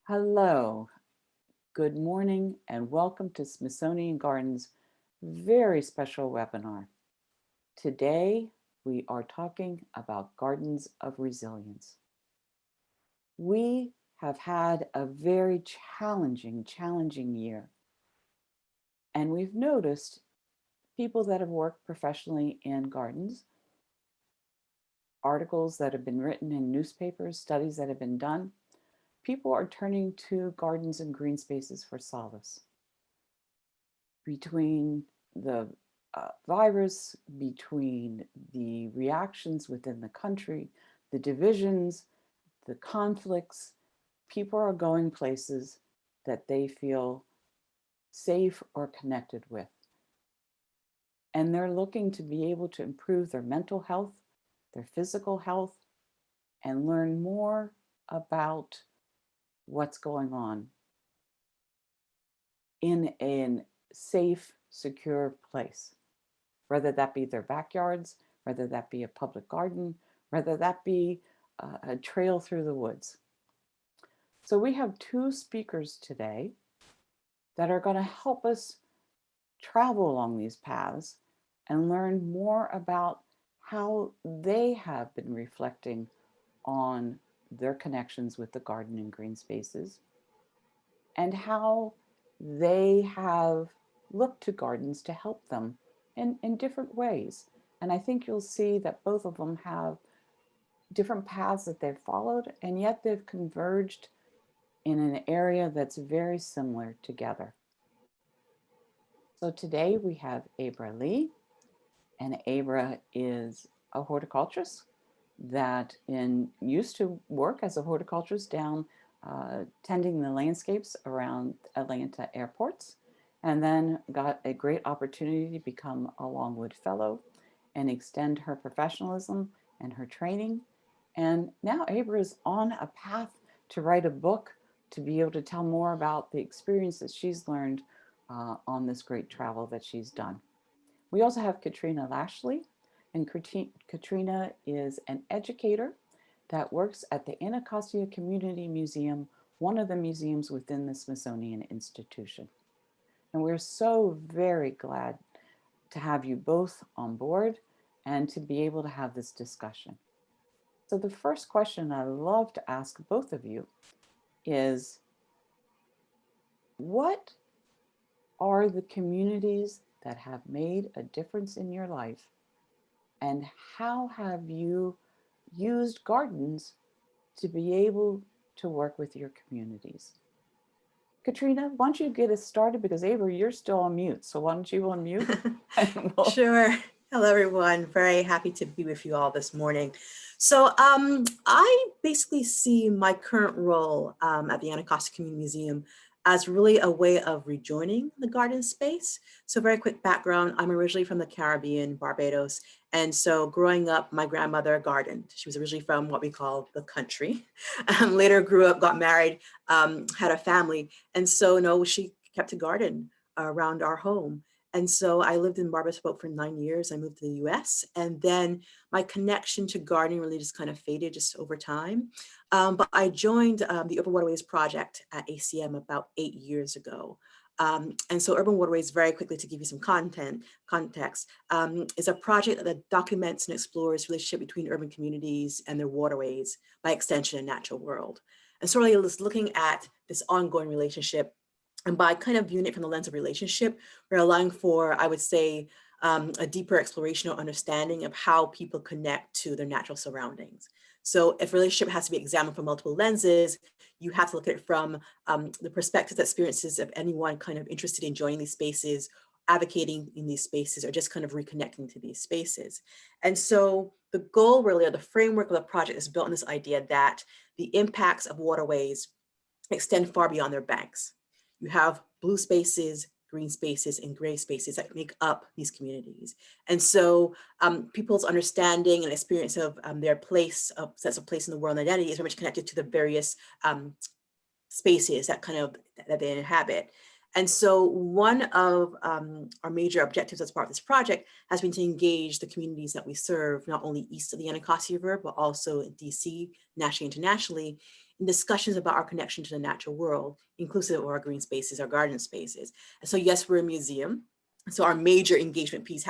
Hello, good morning, and welcome to Smithsonian Gardens' very special webinar. Today, we are talking about gardens of resilience. We have had a very challenging year, and we've noticed people that have worked professionally in gardens, articles that have been written in newspapers, studies that have been done, people are turning to gardens and green spaces for solace. Between the virus, between the reactions within the country, the divisions, the conflicts, people are going places that they feel safe or connected with. And they're looking to be able to improve their mental health, their physical health, and learn more about what's going on in a safe, secure place, whether that be their backyards, whether that be a public garden, whether that be a trail through the woods. So we have two speakers today that are going to help us travel along these paths and learn more about how they have been reflecting on their connections with the garden and green spaces, and how they have looked to gardens to help them in different ways. And I think you'll see that both of them have different paths that they've followed, and yet they've converged in an area that's very similar together. So today we have Abra Lee, and Abra is a horticulturist that used to work as a horticulturist down tending the landscapes around Atlanta airports, and then got a great opportunity to become a Longwood Fellow and extend her professionalism and her training. And now Abra is on a path to write a book to be able to tell more about the experience that she's learned on this great travel that she's done. We also have Katrina Lashley, and Katrina is an educator that works at the Anacostia Community Museum, one of the museums within the Smithsonian Institution. And we're so very glad to have you both on board and to be able to have this discussion. So the first question I love to ask both of you is, what are the communities that have made a difference in your life? And how have you used gardens to be able to work with your communities? Katrina, why don't you get us started, because Abra, you're still on mute. So why don't you unmute? Sure. Hello, everyone. Very happy to be with you all this morning. So I basically see my current role at the Anacostia Community Museum as really a way of rejoining the garden space. So very quick background, I'm originally from the Caribbean, Barbados. And so growing up, my grandmother gardened. She was originally from what we call the country. Later grew up, got married, had a family. And so she kept a garden around our home. And so I lived in Barbados for 9 years. I moved to the US, and then my connection to gardening really just kind of faded just over time. But I joined the Urban Waterways project at ACM about 8 years ago. And so Urban Waterways, very quickly to give you some context, is a project that documents and explores relationship between urban communities and their waterways, by extension, a natural world. And so really just looking at this ongoing relationship, and by kind of viewing it from the lens of relationship, we're allowing for, I would say, a deeper exploration or understanding of how people connect to their natural surroundings. So if relationship has to be examined from multiple lenses, you have to look at it from the perspectives, experiences of anyone kind of interested in joining these spaces, advocating in these spaces, or just kind of reconnecting to these spaces. And so the goal really, or the framework of the project, is built on this idea that the impacts of waterways extend far beyond their banks. You have blue spaces, green spaces, and gray spaces that make up these communities. And so people's understanding and experience of their place, sense of place in the world and identity, is very much connected to the various spaces that they inhabit. And so one of our major objectives as part of this project has been to engage the communities that we serve, not only east of the Anacostia River, but also in DC, nationally, internationally, in discussions about our connection to the natural world, inclusive of our green spaces, our garden spaces. And so yes, we're a museum. So our major engagement piece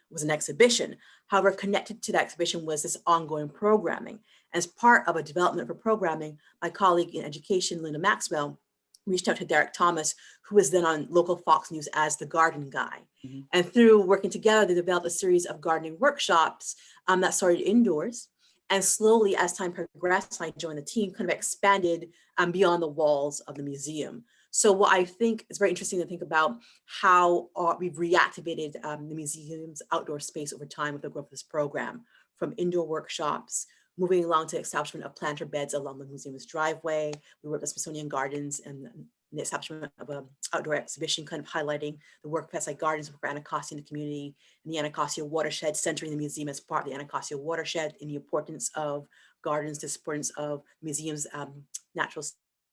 was an exhibition. However, connected to that exhibition was this ongoing programming. As part of a development for programming, my colleague in education, Linda Maxwell, reached out to Derek Thomas, who was then on local Fox News as the garden guy. Mm-hmm. And through working together, they developed a series of gardening workshops that started indoors. And slowly, as time progressed, I joined the team, kind of expanded beyond the walls of the museum. So what I think is very interesting to think about how we've reactivated the museum's outdoor space over time with the growth of this program, from indoor workshops, moving along to establishment of planter beds along the museum's driveway. We worked with Smithsonian Gardens and the establishment of an outdoor exhibition kind of highlighting the work of Pest Gardens for Anacostia in the community, and the Anacostia watershed, centering the museum as part of the Anacostia watershed in the importance of gardens, the importance of the museum's natural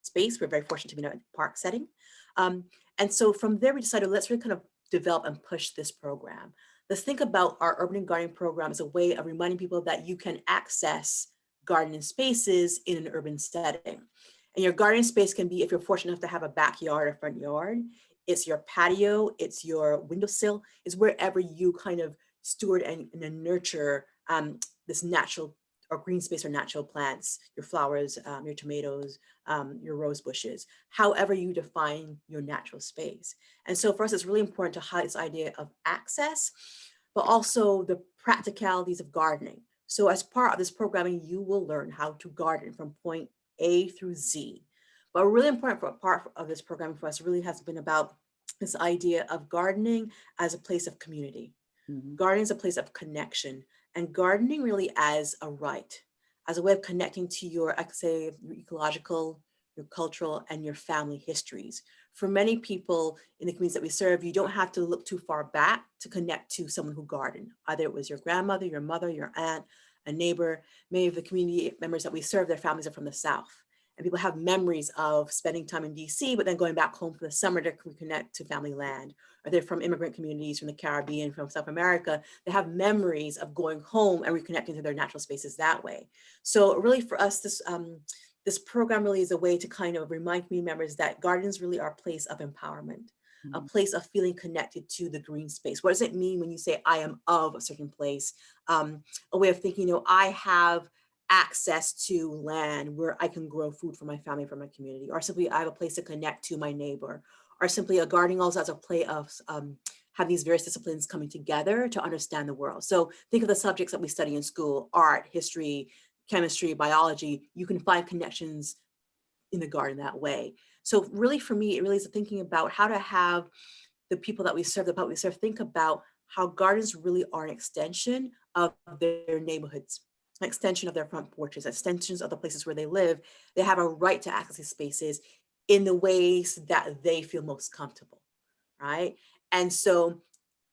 space. We're very fortunate to be in a park setting. And so from there, we decided, let's really kind of develop and push this program. Let's think about our urban gardening program as a way of reminding people that you can access gardening spaces in an urban setting. And your gardening space can be, if you're fortunate enough to have a backyard or front yard, it's your patio, it's your windowsill, it's wherever you kind of steward and nurture this natural or green space or natural plants, your flowers, your tomatoes, your rose bushes, however you define your natural space. And so for us, it's really important to highlight this idea of access, but also the practicalities of gardening. So as part of this programming, you will learn how to garden from point A through Z. But a really important part of this program for us really has been about this idea of gardening as a place of community. Mm-hmm. Gardening is a place of connection, and gardening really as a right, as a way of connecting to your, I could say, your ecological, your cultural, and your family histories. For many people in the communities that we serve, you don't have to look too far back to connect to someone who gardened. Either it was your grandmother, your mother, your aunt, a neighbor. Many of the community members that we serve, their families are from the South. And people have memories of spending time in DC, but then going back home for the summer to reconnect to family land. Or they're from immigrant communities from the Caribbean, from South America. They have memories of going home and reconnecting to their natural spaces that way. So really for us, this program really is a way to kind of remind community members that gardens really are a place of empowerment, mm-hmm. a place of feeling connected to the green space. What does it mean when you say, I am of a certain place? A way of thinking, I have access to land where I can grow food for my family, for my community, or simply I have a place to connect to my neighbor, or simply a gardening also as a play of have these various disciplines coming together to understand the world. So think of the subjects that we study in school: art, history, chemistry, biology. You can find connections in the garden that way. So really for me, it really is thinking about how to have the people that we serve, the public we serve, think about how gardens really are an extension of their neighborhoods, an extension of their front porches, extensions of the places where they live. They have a right to access these spaces in the ways that they feel most comfortable, right? And so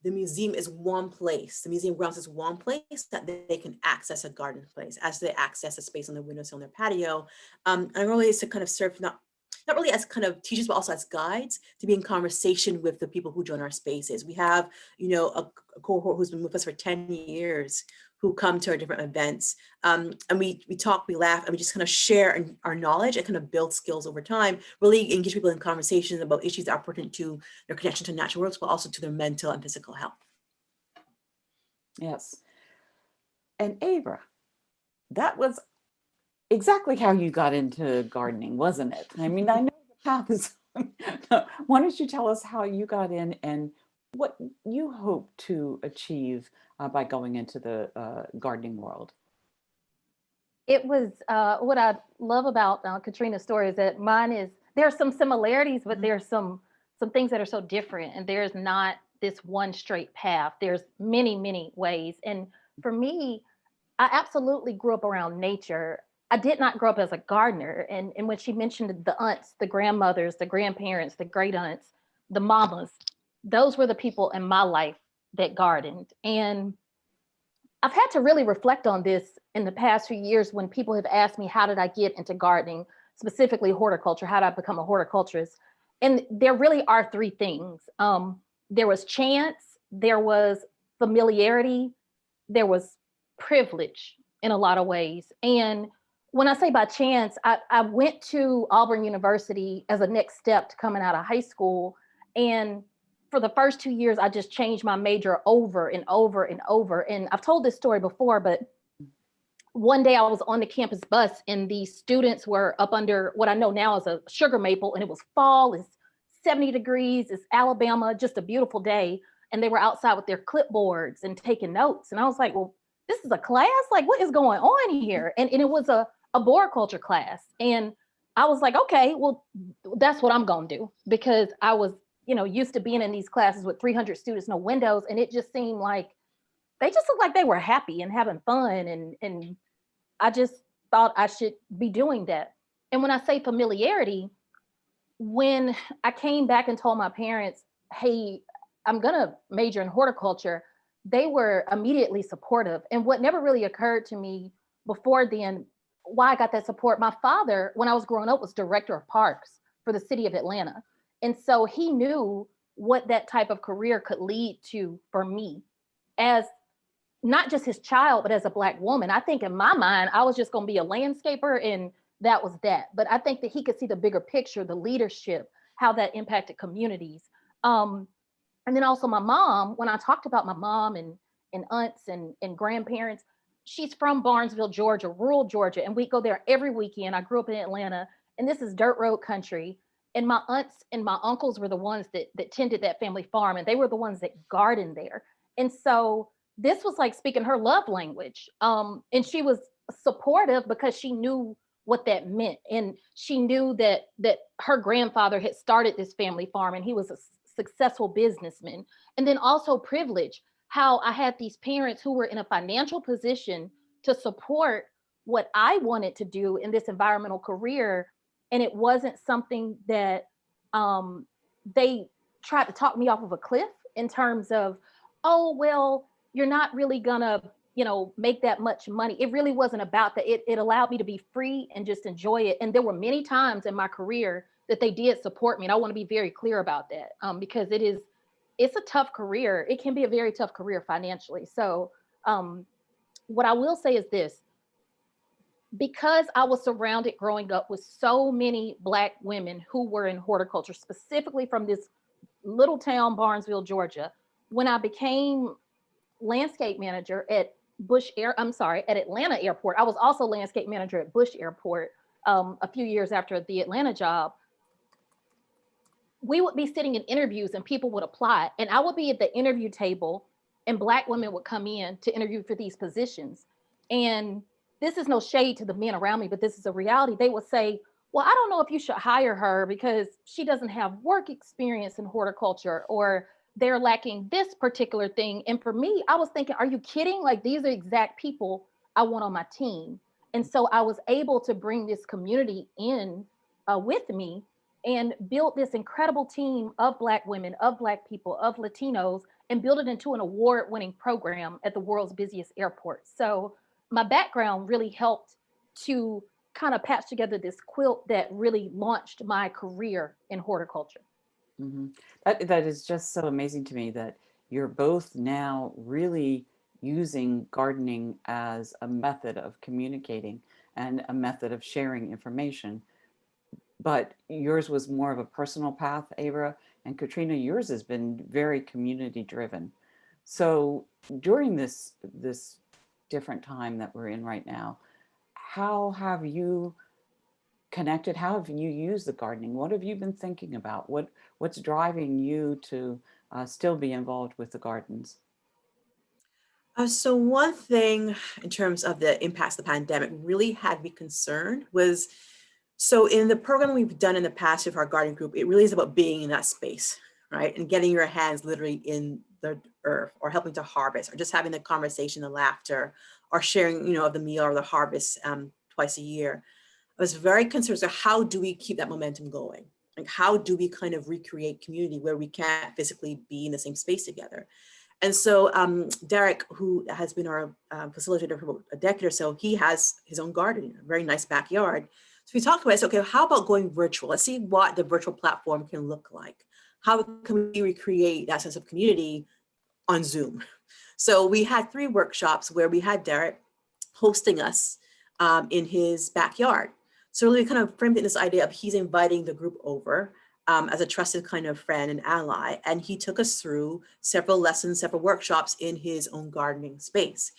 the museum is one place. The museum grounds is one place that they can access a garden place as they access a space on their windowsill on their patio. And really is to kind of serve not really as kind of teachers, but also as guides to be in conversation with the people who join our spaces. We have, a cohort who's been with us for 10 years who come to our different events. And we talk, we laugh, and we just kind of share our knowledge and kind of build skills over time, really engage people in conversations about issues that are pertinent to their connection to natural worlds, but also to their mental and physical health. Yes. And Abra, that was exactly how you got into gardening, wasn't it? I mean, I know the path is, why don't you tell us how you got in and what you hope to achieve by going into the gardening world? It was what I love about Katrina's story is that mine is, there are some similarities, but there's some things that are so different, and there's not this one straight path. There's many ways. And for me, I absolutely grew up around nature. I did not grow up as a gardener. And when she mentioned the aunts, the grandmothers, the grandparents, the great aunts, the mamas, those were the people in my life that gardened. And I've had to really reflect on this in the past few years when people have asked me, how did I get into gardening, specifically horticulture? How did I become a horticulturist? And there really are three things. There was chance, there was familiarity, there was privilege in a lot of ways. And when I say by chance, I went to Auburn University as a next step to coming out of high school. And for the first 2 years, I just changed my major over and over and over. And I've told this story before, but one day I was on the campus bus and the students were up under what I know now is a sugar maple, and it was fall, it's 70 degrees, it's Alabama, just a beautiful day. And they were outside with their clipboards and taking notes. And I was like, well, this is a class? Like, what is going on here? And it was a arboriculture class. And I was like, okay, well, that's what I'm going to do, because I was, used to being in these classes with 300 students, no windows. And it just seemed like they just looked like they were happy and having fun. And I just thought I should be doing that. And when I say familiarity, when I came back and told my parents, hey, I'm going to major in horticulture, they were immediately supportive. And what never really occurred to me before then, why I got that support, my father, when I was growing up, was director of parks for the city of Atlanta. And so he knew what that type of career could lead to for me as not just his child, but as a Black woman. I think in my mind, I was just going to be a landscaper and that was that. But I think that he could see the bigger picture, the leadership, how that impacted communities. And then also my mom, when I talked about my mom and aunts and grandparents, she's from Barnesville, Georgia, rural Georgia. And we go there every weekend. I grew up in Atlanta, and this is dirt road country. And my aunts and my uncles were the ones that tended that family farm, and they were the ones that gardened there. And so this was like speaking her love language. And she was supportive because she knew what that meant. And she knew that her grandfather had started this family farm, and he was a successful businessman. And then also privilege, how I had these parents who were in a financial position to support what I wanted to do in this environmental career. And it wasn't something that they tried to talk me off of a cliff in terms of, oh, well, you're not really gonna, make that much money. It really wasn't about that. It allowed me to be free and just enjoy it. And there were many times in my career that they did support me. And I want to be very clear about that, because it's a tough career. It can be a very tough career financially. So what I will say is this: because I was surrounded growing up with so many Black women who were in horticulture, specifically from this little town, Barnesville, Georgia, when I became landscape manager at Atlanta Airport. I was also landscape manager at Bush Airport a few years after the Atlanta job. We would be sitting in interviews and people would apply, and I would be at the interview table and Black women would come in to interview for these positions. And this is no shade to the men around me, but this is a reality. They would say, well, I don't know if you should hire her because she doesn't have work experience in horticulture, or they're lacking this particular thing. And for me, I was thinking, are you kidding? Like, these are exact people I want on my team. And so I was able to bring this community in with me and build this incredible team of Black women, of Black people, of Latinos, and build it into an award-winning program at the world's busiest airport. So my background really helped to kind of patch together this quilt that really launched my career in horticulture. Mm-hmm. That is just so amazing to me that you're both now really using gardening as a method of communicating and a method of sharing information. But yours was more of a personal path, Abra, and Katrina, yours has been very community driven. So during this different time that we're in right now, how have you connected? How have you used the gardening? What have you been thinking about? What's driving you to still be involved with the gardens? So one thing in terms of the impacts of the pandemic really had me concerned was, so in the program we've done in the past with our garden group, it really is about being in that space, right? And getting your hands literally in the earth, or helping to harvest, or just having the conversation, the laughter, or sharing, of the meal or the harvest twice a year. I was very concerned. So how do we keep that momentum going? Like, how do we kind of recreate community where we can't physically be in the same space together? And so Derek, who has been our facilitator for a decade or so, he has his own garden, a very nice backyard. So we talked about it. So, okay, how about going virtual? Let's see what the virtual platform can look like. How can we recreate that sense of community on Zoom? So we had 3 workshops where we had Derek hosting us in his backyard. So really kind of framed it in this idea of he's inviting the group over as a trusted kind of friend and ally. And he took us through several lessons, several workshops in his own gardening space.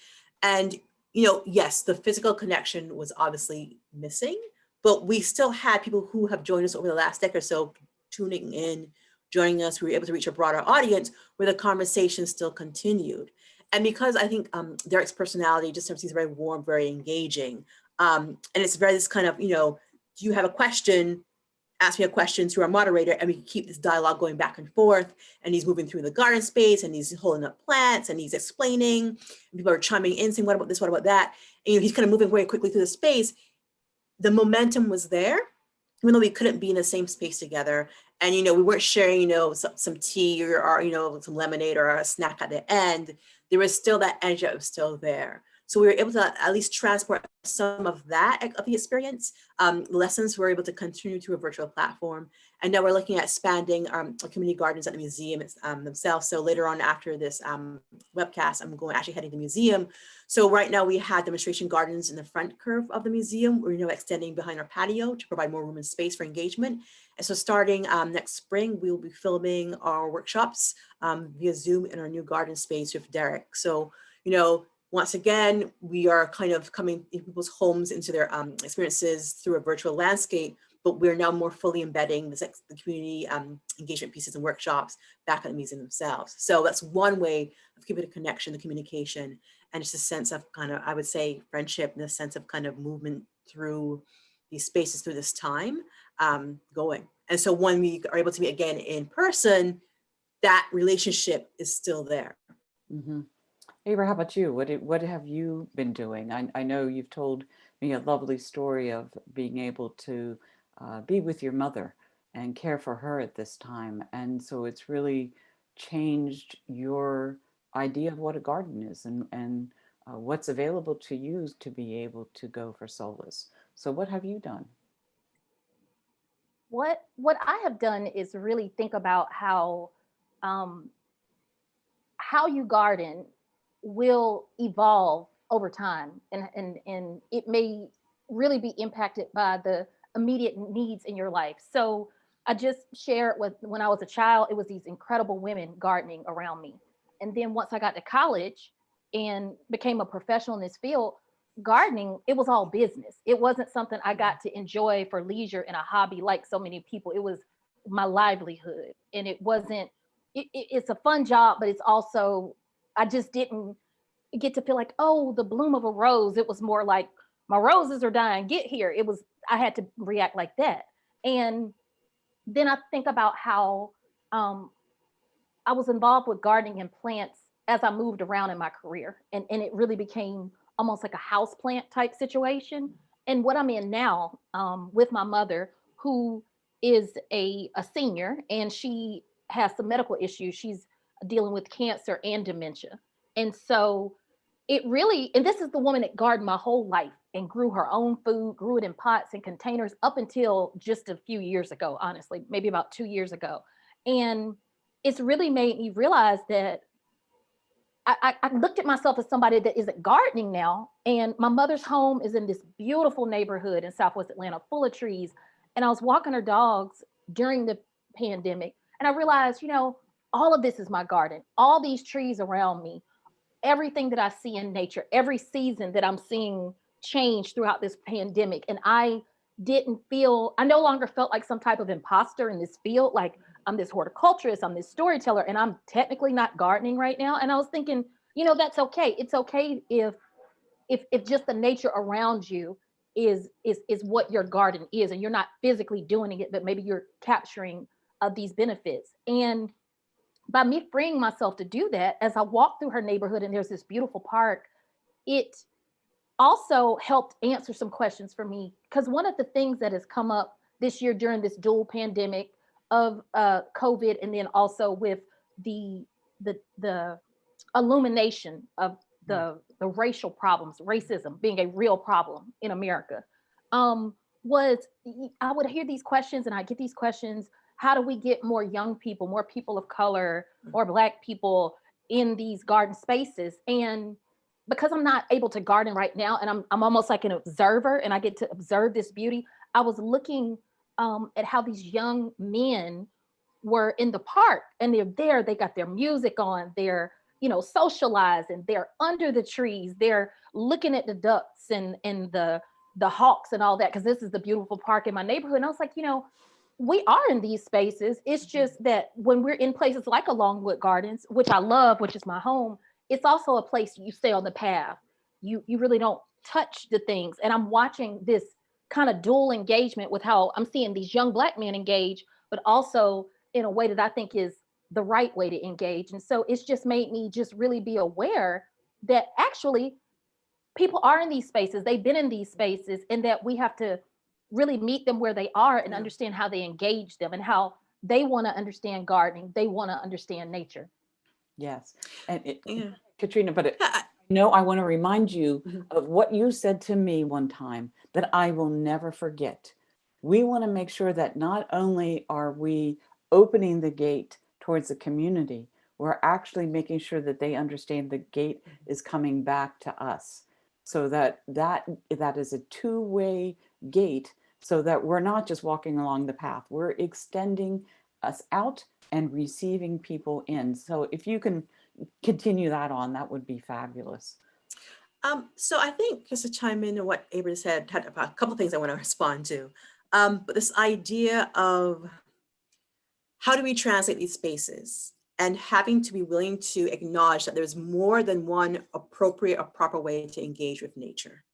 And, you know, yes, the physical connection was obviously missing, but we still had people who have joined us over the last decade or so tuning in, joining us. We were able to reach a broader audience where the conversation still continued. And because I think Derek's personality just seems very warm, very engaging. And it's very this kind of, you know, do you have a question? Ask me a question through our moderator, and we keep this dialogue going back and forth. And he's moving through the garden space, and he's holding up plants, and he's explaining. And people are chiming in, saying, "What about this? What about that?" And you know, he's kind of moving very quickly through the space. The momentum was there, even though we couldn't be in the same space together. And you know, we weren't sharing, you know, some tea or you know, some lemonade or a snack at the end. There was still that energy that was still there. So we were able to at least transport some of that of the experience. Lessons we were able to continue to a virtual platform. And now we're looking at expanding community gardens at the museum themselves. So later on after this webcast, I'm going actually heading to the museum. So right now we have demonstration gardens in the front curve of the museum. We're now extending behind our patio to provide more room and space for engagement. And so starting next spring, we'll be filming our workshops via Zoom in our new garden space with Derek. So, you know, once again, we are kind of coming in people's homes into their experiences through a virtual landscape, but we're now more fully embedding the community engagement pieces and workshops back at the museum themselves. So that's one way of keeping the connection, the communication, and just a sense of kind of, I would say, friendship and a sense of kind of movement through these spaces through this time going. And so when we are able to meet again in person, that relationship is still there. Mm-hmm. Abra, how about you? What have you been doing? I know you've told me a lovely story of being able to be with your mother and care for her at this time. And so it's really changed your idea of what a garden is and what's available to you to be able to go for solace. So what have you done? What I have done is really think about how you garden will evolve over time, and it may really be impacted by the immediate needs in your life. So I just shared with when I was a child, it was these incredible women gardening around me. And then once I got to college and became a professional in this field, gardening, it was all business. It wasn't something I got to enjoy for leisure and a hobby like so many people. It was my livelihood. And it wasn't, it's a fun job, but it's also, I just didn't get to feel like, oh, the bloom of a rose. It was more like, my roses are dying, get here. It was, I had to react like that. And then I think about how I was involved with gardening and plants as I moved around in my career. And it really became almost like a house plant type situation. And what I'm in now with my mother, who is a senior, and she has some medical issues. She's dealing with cancer and dementia. And so it really, and this is the woman that gardened my whole life and grew her own food, grew it in pots and containers up until just a few years ago, honestly, maybe about 2 years ago. And it's really made me realize that I looked at myself as somebody that isn't gardening now. And my mother's home is in this beautiful neighborhood in Southwest Atlanta, full of trees. And I was walking her dogs during the pandemic. And I realized, you know, all of this is my garden, all these trees around me, everything that I see in nature, every season that I'm seeing change throughout this pandemic. And I no longer felt like some type of imposter in this field. Like, I'm this horticulturist, I'm this storyteller, and I'm technically not gardening right now. And I was thinking, you know, that's okay. It's okay if just the nature around you is what your garden is, and you're not physically doing it, but maybe you're capturing these benefits. And by me freeing myself to do that, as I walk through her neighborhood and there's this beautiful park, it also helped answer some questions for me. Because one of the things that has come up this year during this dual pandemic of COVID, and then also with the illumination of the racial problems, racism being a real problem in America, was I would hear these questions and I get these questions. How do we get more young people, more people of color, more Black people in these garden spaces? And because I'm not able to garden right now, and I'm almost like an observer, and I get to observe this beauty. I was looking at how these young men were in the park, and they're there. They got their music on. They're, socializing. They're under the trees. They're looking at the ducks and the hawks and all that, because this is the beautiful park in my neighborhood. And I was like, we are in these spaces. It's just that when we're in places like a Longwood Gardens, which I love, which is my home, it's also a place you stay on the path. You really don't touch the things. And I'm watching this kind of dual engagement with how I'm seeing these young Black men engage, but also in a way that I think is the right way to engage. And so it's just made me just really be aware that actually people are in these spaces, they've been in these spaces, and that we have to really meet them where they are and understand how they engage them and how they want to understand gardening, they want to understand nature. Yes. And Katrina, but I want to remind you of what you said to me one time that I will never forget. We want to make sure that not only are we opening the gate towards the community, we're actually making sure that they understand the gate is coming back to us, so that is a two-way gate, so that we're not just walking along the path, we're extending us out and receiving people in. So if you can continue that on, that would be fabulous. So I think, just to chime in on what Abra said, had a couple of things I want to respond to. But this idea of how do we translate these spaces, and having to be willing to acknowledge that there's more than one appropriate or proper way to engage with nature.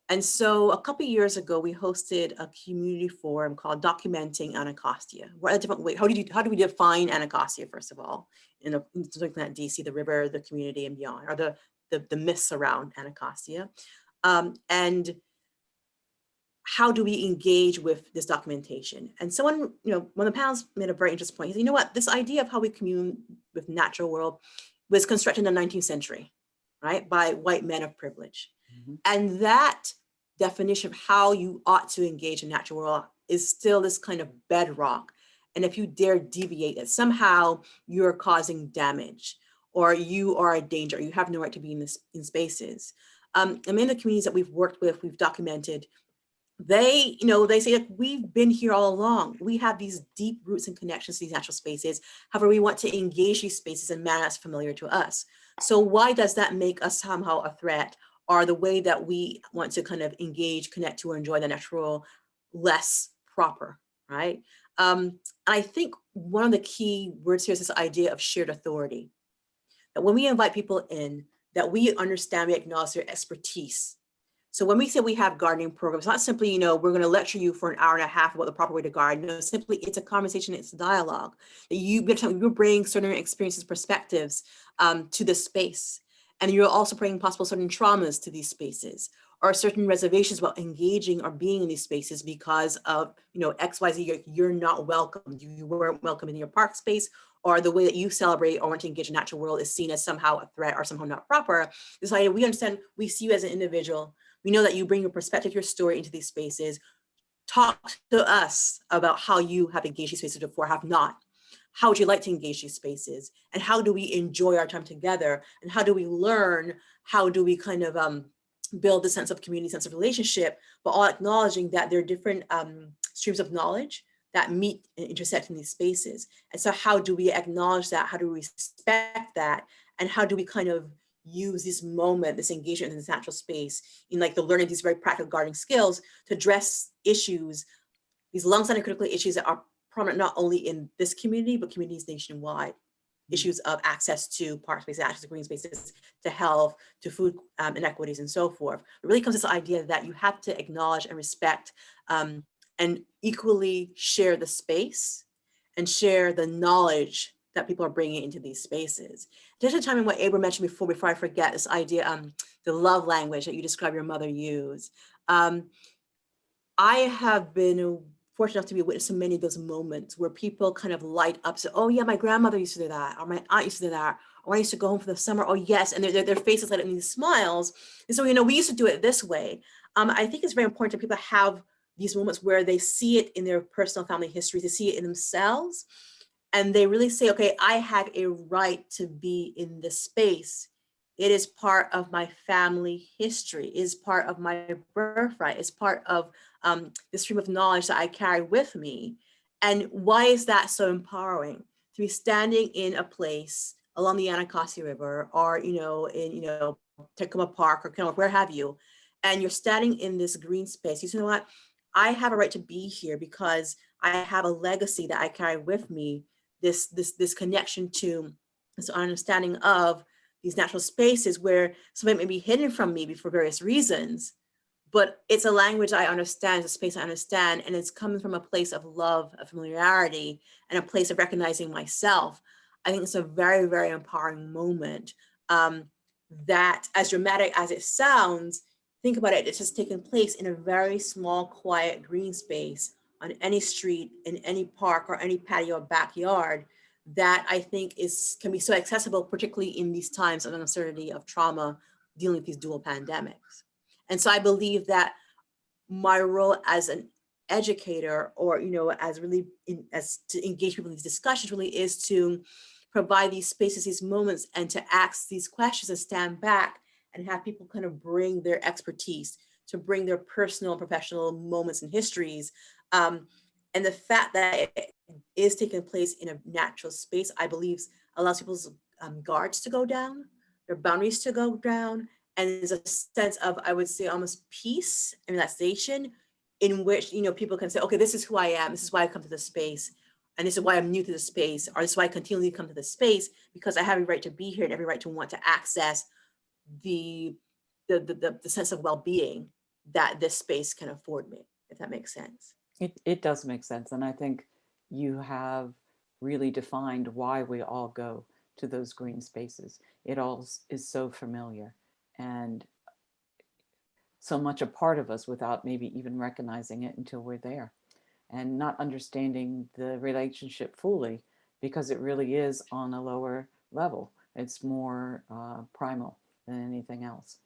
And so a couple of years ago, we hosted a community forum called Documenting Anacostia. What are different ways? How do we define Anacostia, first of all, in looking at DC, the river, the community, and beyond, or the myths around Anacostia, and how do we engage with this documentation? And someone, one of the panelists made a very interesting point. He said, you know what, this idea of how we commune with natural world was constructed in the 19th century, right, by white men of privilege. And that definition of how you ought to engage in natural world is still this kind of bedrock. And if you dare deviate it, somehow you're causing damage, or you are a danger, or you have no right to be in spaces. And many of the communities that we've worked with, we've documented, they say, like, we've been here all along. We have these deep roots and connections to these natural spaces. However, we want to engage these spaces in a manner that's familiar to us. So why does that make us somehow a threat, or the way that we want to kind of engage, connect to, or enjoy the natural less proper, right? And I think one of the key words here is this idea of shared authority. That when we invite people in, that we understand, we acknowledge their expertise. So when we say we have gardening programs, not simply, we're going to lecture you for an hour and a half about the proper way to garden. No, simply it's a conversation, it's a dialogue. That you bring certain experiences, perspectives to this space. And you're also bringing possible certain traumas to these spaces, or certain reservations about engaging or being in these spaces because of, XYZ, you're not welcome. You weren't welcome in your park space, or the way that you celebrate or want to engage in the natural world is seen as somehow a threat or somehow not proper. This idea, we understand, we see you as an individual. We know that you bring your perspective, your story into these spaces. Talk to us about how you have engaged these spaces before, have not. How would you like to engage these spaces? And how do we enjoy our time together? And how do we learn? How do we kind of build a sense of community, sense of relationship, but all acknowledging that there are different streams of knowledge that meet and intersect in these spaces. And so how do we acknowledge that? How do we respect that? And how do we kind of use this moment, this engagement in this natural space, in like the learning these very practical gardening skills to address issues, these long-standing critical issues that are prominent not only in this community, but communities nationwide. Issues of access to park spaces, access to green spaces, to health, to food inequities, and so forth. It really comes to this idea that you have to acknowledge and respect and equally share the space and share the knowledge that people are bringing into these spaces. Just to chime in what Abra mentioned before I forget, this idea, the love language that you describe your mother used. I have been fortunate enough to be a witness to many of those moments where people kind of light up, so, oh yeah, my grandmother used to do that, or my aunt used to do that, or I used to go home for the summer, oh yes, and their faces light up in these smiles. And so, we used to do it this way. I think it's very important that people have these moments where they see it in their personal family histories, they see it in themselves, and they really say, okay, I have a right to be in this space It is part of my family history. It is part of my birthright. It's part of the stream of knowledge that I carry with me. And why is that so empowering? To be standing in a place along the Anacostia River, or in Tacoma Park, or Kenilworth, where have you, and you're standing in this green space. You know what? I have a right to be here because I have a legacy that I carry with me. This connection to, this understanding of these natural spaces where something may be hidden from me for various reasons, but it's a language I understand, it's a space I understand, and it's coming from a place of love, of familiarity, and a place of recognizing myself. I think it's a very, very empowering moment. That, as dramatic as it sounds, think about it, it's just taking place in a very small, quiet green space on any street, in any park, or any patio or backyard, that I think can be so accessible, particularly in these times of uncertainty, of trauma, dealing with these dual pandemics. And so I believe that my role as an educator, or as really as to engage people in these discussions, really is to provide these spaces, these moments, and to ask these questions and stand back and have people kind of bring their expertise, to bring their personal and professional moments and histories. And the fact that it is taking place in a natural space, I believe, allows people's guards to go down, their boundaries to go down, and there's a sense of, I would say, almost peace and relaxation, in which people can say, okay, this is who I am, this is why I come to this space, and this is why I'm new to the space, or this is why I continually come to this space, because I have a right to be here and every right to want to access the sense of well-being that this space can afford me, if that makes sense. It does make sense. And I think you have really defined why we all go to those green spaces. It all is so familiar and so much a part of us without maybe even recognizing it until we're there, and not understanding the relationship fully, because it really is on a lower level. It's more primal than anything else.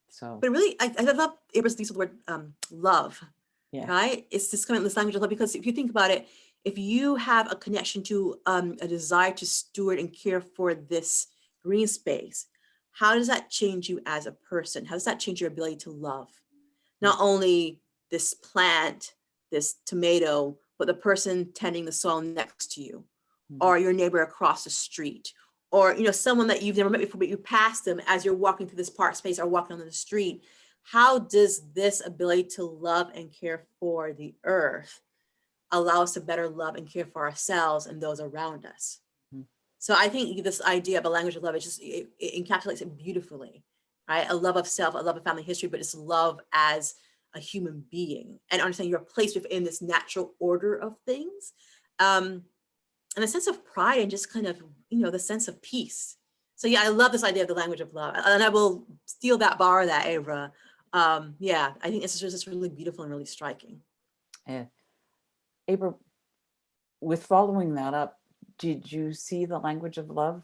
So, but really, I love Abra's use of the word love. yeah. Right? It's this kind of this language of love, because if you think about it, if you have a connection to a desire to steward and care for this green space, how does that change you as a person? How does that change your ability to love not only this plant, this tomato, but the person tending the soil next to you, or your neighbor across the street, or someone that you've never met before, but you pass them as you're walking through this park space or walking on the street? How does this ability to love and care for the earth allow us to better love and care for ourselves and those around us? So I think this idea of a language of love, it encapsulates it beautifully, right? A love of self, a love of family history, but it's love as a human being, and understanding your place within this natural order of things. And a sense of pride, and just kind of, the sense of peace. So yeah, I love this idea of the language of love, and I will steal that, borrow that, Abra. Yeah, I think this is just really beautiful and really striking. Yeah. Abra, with following that up, did you see the language of love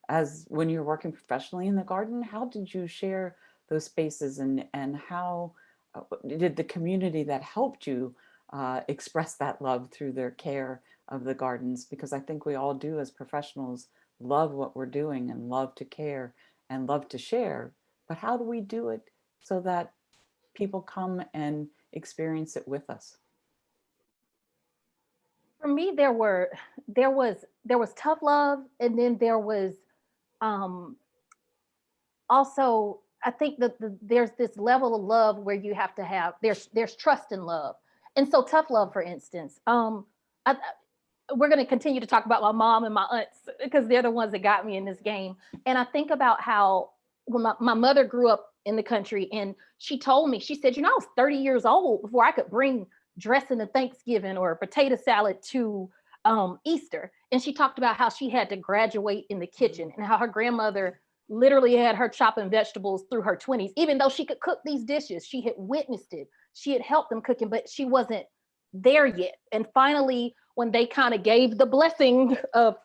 as when you're working professionally in the garden? How did you share those spaces, and how did the community that helped you express that love through their care of the gardens? Because I think we all do as professionals love what we're doing and love to care and love to share, but how do we do it so that people come and experience it with us? For me, there was tough love, and then there was um also, I think that there's this level of love where you have to have, there's trust in love. And so tough love, for instance, we're going to continue to talk about my mom and my aunts because they're the ones that got me in this game. And I think about how when my mother grew up in the country, and she told me, she said, I was 30 years old before I could bring dressing to Thanksgiving or potato salad to Easter. And she talked about how she had to graduate in the kitchen, and how her grandmother literally had her chopping vegetables through her 20s, even though she could cook these dishes. She had witnessed it. She had helped them cooking, but she wasn't there yet. And finally, when they kind of gave the blessing of,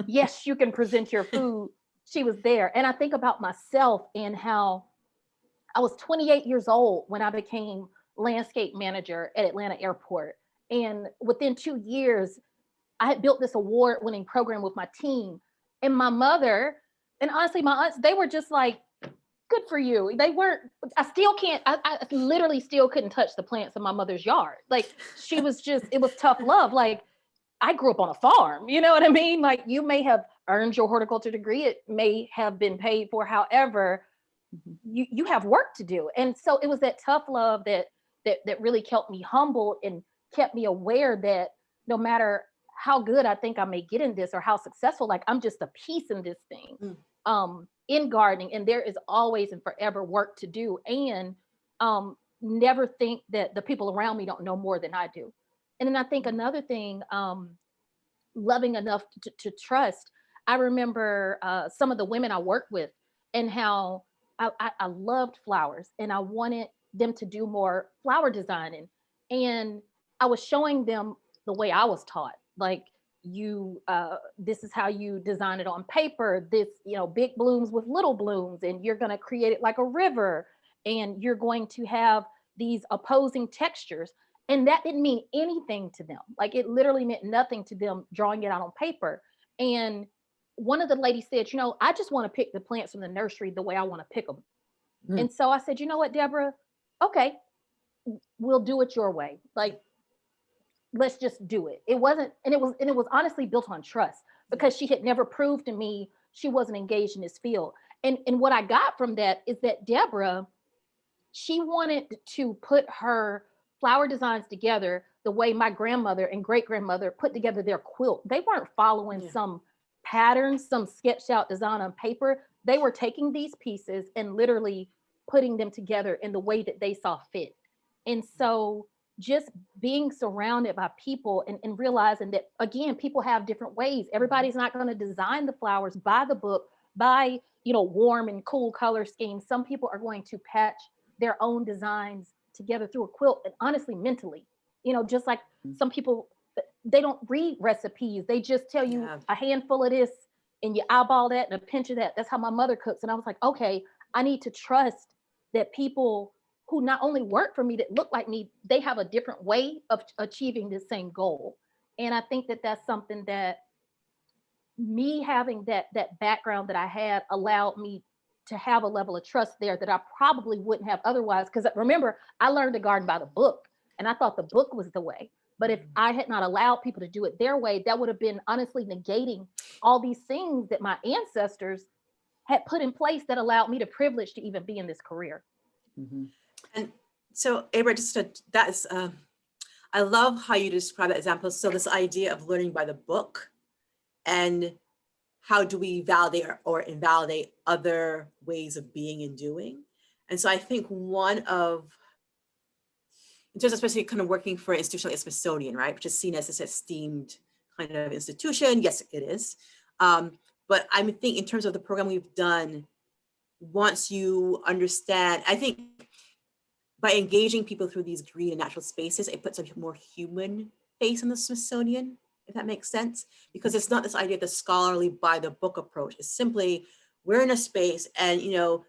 yes, you can present your food, she was there. And I think about myself and how I was 28 years old when I became landscape manager at Atlanta Airport. And within 2 years, I had built this award-winning program with my team. And my mother, and honestly, my aunts, they were just like, good for you. They weren't, I still can't, I literally still couldn't touch the plants in my mother's yard. Like she was just, it was tough love. Like I grew up on a farm, you know what I mean? Like you may have earned your horticulture degree. It may have been paid for. However, you have work to do. And so it was that tough love that really kept me humble and kept me aware that no matter how good I think I may get in this or how successful, like I'm just a piece in this thing. In gardening, and there is always and forever work to do, and never think that the people around me don't know more than I do. And then I think another thing, loving enough to trust. I remember some of the women I worked with and how I loved flowers and I wanted them to do more flower designing. And I was showing them the way I was taught, like this is how you design it on paper, this, big blooms with little blooms, and you're going to create it like a river, and you're going to have these opposing textures. And that didn't mean anything to them. Like it literally meant nothing to them drawing it out on paper. And one of the ladies said, I just want to pick the plants from the nursery the way I want to pick them. And so I said, you know what, Deborah, okay, we'll do it your way. Like, let's just do it. It was honestly built on trust, because she had never proved to me she wasn't engaged in this field. And what I got from that is that Deborah, she wanted to put her flower designs together the way my grandmother and great grandmother put together their quilt. They weren't following some patterns, some sketched out design on paper. They were taking these pieces and literally putting them together in the way that they saw fit. And so just being surrounded by people and realizing that, again, people have different ways. Everybody's not going to design the flowers by the book, by, warm and cool color schemes. Some people are going to patch their own designs together through a quilt, and honestly, mentally, just like some people, they don't read recipes. They just tell you a handful of this and you eyeball that and a pinch of that. That's how my mother cooks. And I was like, okay, I need to trust that people who not only work for me, that look like me, they have a different way of achieving the same goal. And I think that that's something that me having that background that I had allowed me to have a level of trust there that I probably wouldn't have otherwise. Because remember, I learned to garden by the book, and I thought the book was the way. But if I had not allowed people to do it their way, that would have been honestly negating all these things that my ancestors had put in place that allowed me the privilege to even be in this career. And so, Abra, I love how you describe that example. So this idea of learning by the book, and how do we validate or invalidate other ways of being and doing? And so I think in terms of especially kind of working for an institution like Smithsonian, right, which is seen as this esteemed kind of institution. Yes, it is. But I think in terms of the program we've done, once you understand, I think by engaging people through these green and natural spaces, it puts a more human face on the Smithsonian, if that makes sense, because it's not this idea of the scholarly by the book approach. It's simply, we're in a space and,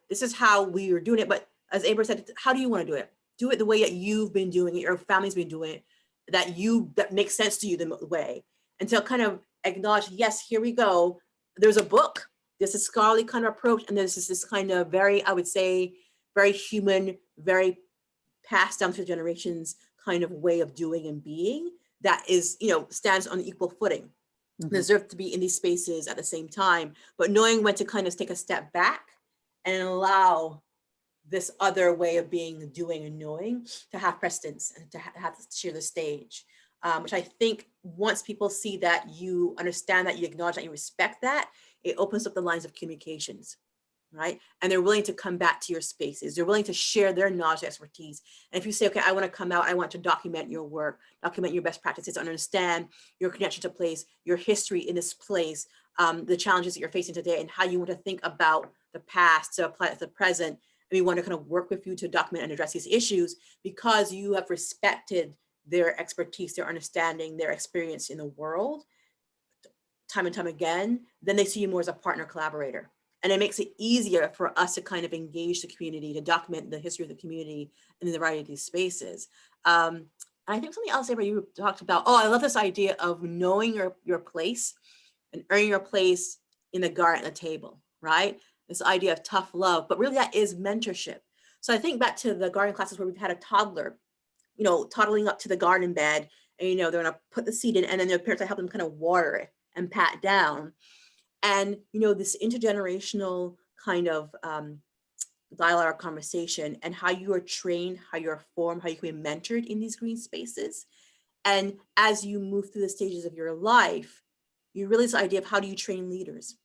this is how we are doing it. But as Abra said, how do you want to do it? Do it the way that you've been doing it, your family's been doing it, that makes sense to you the way. And so kind of acknowledge, yes, here we go. There's a book, there's a scholarly kind of approach, and there's this kind of very, I would say, very human, very passed down through generations kind of way of doing and being that is, stands on equal footing, deserve to be in these spaces at the same time, but knowing when to kind of take a step back and allow this other way of being, doing, and knowing to have precedence and to have to share the stage, which I think once people see that, you understand that, you acknowledge that, you respect that, it opens up the lines of communications, right? And they're willing to come back to your spaces. They're willing to share their knowledge, expertise. And if you say, okay, I want to come out, I want to document your work, document your best practices, understand your connection to place, your history in this place, the challenges that you're facing today, and how you want to think about the past to apply it to the present. And we want to kind of work with you to document and address these issues because you have respected their expertise, their understanding, their experience in the world time and time again. Then they see you more as a partner collaborator. And it makes it easier for us to kind of engage the community, to document the history of the community in the variety of these spaces. I think something else, Abra, you talked about, I love this idea of knowing your place and earning your place in the garden at the table, right? this idea of tough love, but really that is mentorship. So I think back to the garden classes where we've had a toddler, toddling up to the garden bed, and, they're gonna put the seed in, and then their parents help them kind of water it and pat down. And, this intergenerational kind of dialogue or conversation, and how you are trained, how you're formed, how you can be mentored in these green spaces. And as you move through the stages of your life, you realize the idea of how do you train leaders?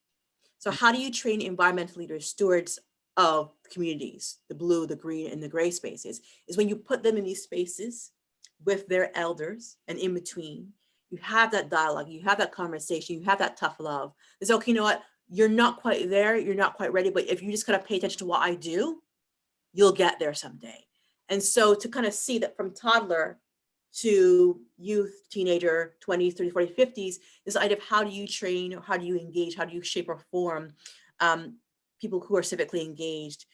So how do you train environmental leaders, stewards of communities, the blue, the green, and the gray spaces, is when you put them in these spaces with their elders, and in between, you have that dialogue, you have that conversation, you have that tough love. It's okay, you know what? You're not quite there, you're not quite ready, but if you just kind of pay attention to what I do, you'll get there someday. And so to kind of see that from toddler to youth, teenager, 20s, 30s, 40s, 50s, this idea of how do you train, how do you engage, how do you shape or form people who are civically engaged,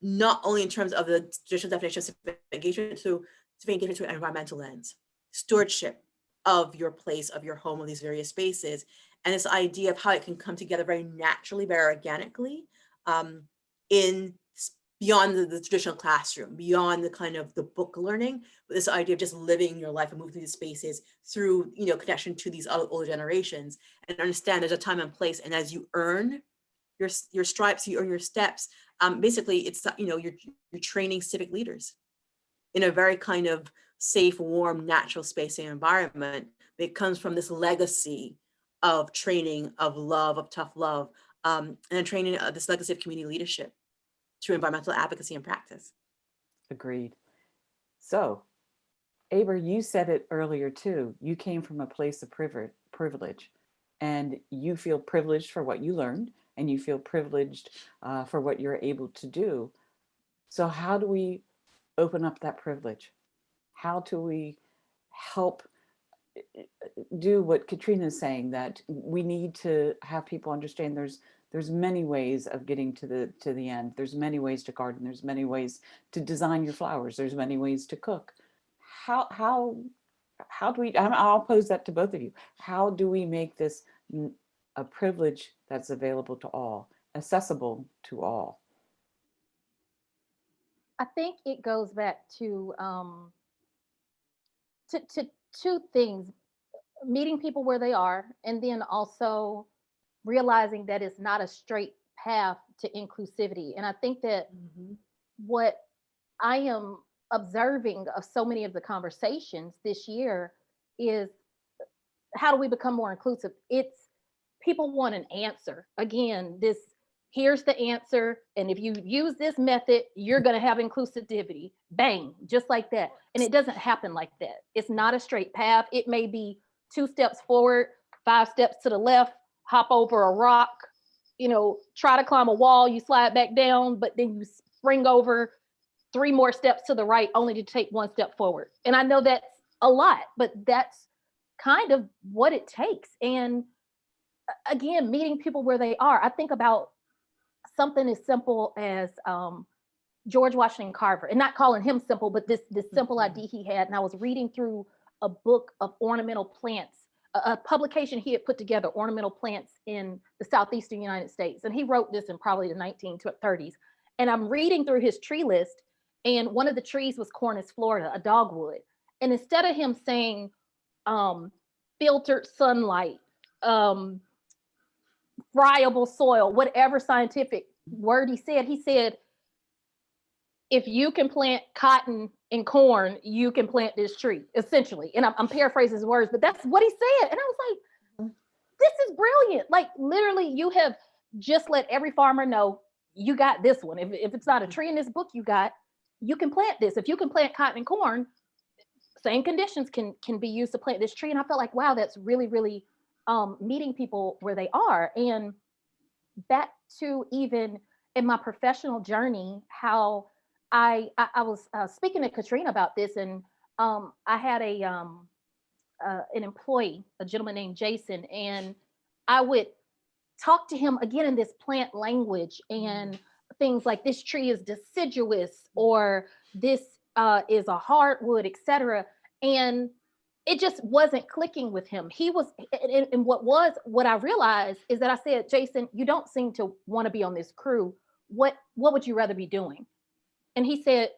not only in terms of the traditional definition of civic engagement, to civic engagement through an environmental lens, stewardship of your place, of your home, of these various spaces, and this idea of how it can come together very naturally, very organically, in beyond the traditional classroom, beyond the kind of the book learning, but this idea of just living your life and moving through these spaces through, connection to these other older generations, and understand there's a time and place, and as you earn your stripes, you earn your steps. Basically, it's you're training civic leaders in a very kind of safe, warm, natural space and environment. It comes from this legacy of training, of love, of tough love, and then training this legacy of community leadership through environmental advocacy and practice. Agreed. So, Abra, you said it earlier too. You came from a place of privilege, and you feel privileged for what you learned, and you feel privileged for what you're able to do. So how do we open up that privilege? How do we help do what Katrina is saying, that we need to have people understand there's many ways of getting to the end. There's many ways to garden. There's many ways to design your flowers. There's many ways to cook. How do we, I'll pose that to both of you. How do we make this a privilege that's available to all, accessible to all? I think it goes back to two things: meeting people where they are, and then also realizing that it's not a straight path to inclusivity. And I think that what I am observing of so many of the conversations this year is, how do we become more inclusive? It's people want an answer. Again, this, here's the answer, and if you use this method, you're going to have inclusivity. Bang, just like that. And it doesn't happen like that. It's not a straight path. It may be 2 steps forward, 5 steps to the left, hop over a rock, try to climb a wall, you slide back down, but then you spring over 3 more steps to the right, only to take 1 step forward. And I know that's a lot, but that's kind of what it takes. And again, meeting people where they are. I think about something as simple as George Washington Carver, and not calling him simple, but this simple idea he had. And I was reading through a book of ornamental plants, a publication he had put together, ornamental plants in the southeastern United States. And he wrote this in probably the 1930s. And I'm reading through his tree list, and one of the trees was Cornus Florida, a dogwood. And instead of him saying filtered sunlight, friable soil, whatever scientific word he said, if you can plant cotton and corn, you can plant this tree, essentially. And I'm paraphrasing his words, but that's what he said. And I was like, this is brilliant. Like, literally, you have just let every farmer know, you got this one. If it's not a tree in this book you can plant this. If you can plant cotton and corn, same conditions can be used to plant this tree. And I felt like, wow, that's really, really meeting people where they are. And back to even in my professional journey, how I was speaking to Katrina about this, and I had an employee, a gentleman named Jason, and I would talk to him again in this plant language and things like, this tree is deciduous, or this is a hardwood, etc. And it just wasn't clicking with him. He was, and what I realized is that I said, Jason, you don't seem to want to be on this crew. What would you rather be doing? And he said,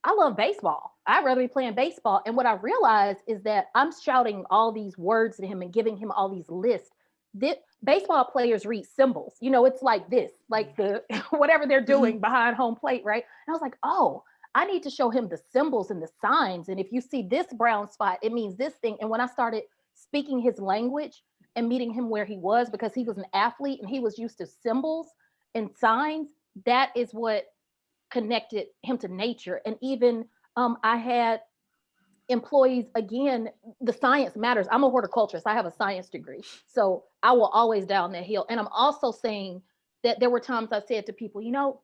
I love baseball. I'd rather be playing baseball. And what I realized is that I'm shouting all these words to him and giving him all these lists. Baseball players read symbols. You know, it's like this, like the whatever they're doing behind home plate, right? And I was like, oh, I need to show him the symbols and the signs. And if you see this brown spot, it means this thing. And when I started speaking his language and meeting him where he was, because he was an athlete and he was used to symbols and signs, that is what connected him to nature. And even I had employees, again, the science matters. I'm a horticulturist. I have a science degree. So I will always down that hill. And I'm also saying that there were times I said to people, you know,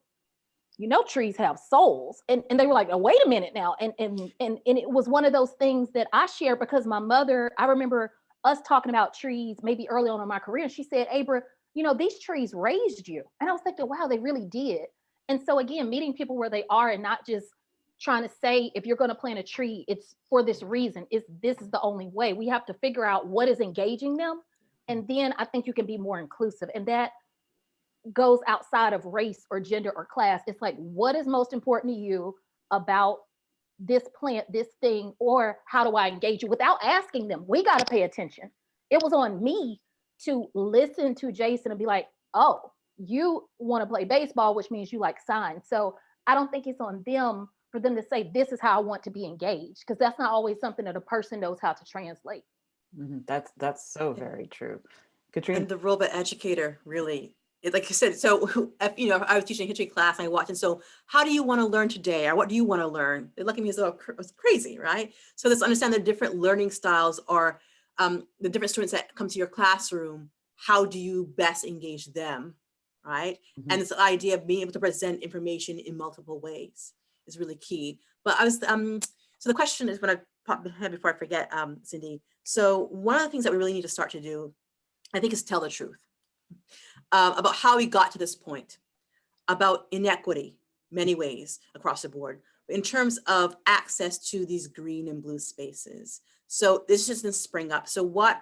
trees have souls. And they were like, oh, wait a minute now. And it was one of those things that I shared because my mother, I remember us talking about trees maybe early on in my career. And she said, Abra, you know, these trees raised you. And I was thinking, wow, they really did. And so again, meeting people where they are and not just trying to say, if you're going to plant a tree, it's for this reason. This is the only way. We have to figure out what is engaging them. And then I think you can be more inclusive. And that goes outside of race or gender or class. It's like, what is most important to you about this plant, this thing, or how do I engage you without asking them? We got to pay attention. It was on me to listen to Jason and be like, oh, you want to play baseball, which means you like signs. So I don't think it's on them for them to say, this is how I want to be engaged, because that's not always something that a person knows how to translate. That's so very true. Katrina. And the role of an educator, really, like you said, so if, you know, I was teaching a history class and I watched, and so how do you want to learn today, or what do you want to learn? They look at me as though I was crazy, right? So let's understand the different learning styles, or the different students that come to your classroom. How do you best engage them, right? And this idea of being able to present information in multiple ways is really key. But I was, so the question is, when I pop ahead before I forget, Cindy. So one of the things that we really need to start to do, I think, is tell the truth about how we got to this point, about inequity, many ways across the board, in terms of access to these green and blue spaces. So this just didn't spring up. So what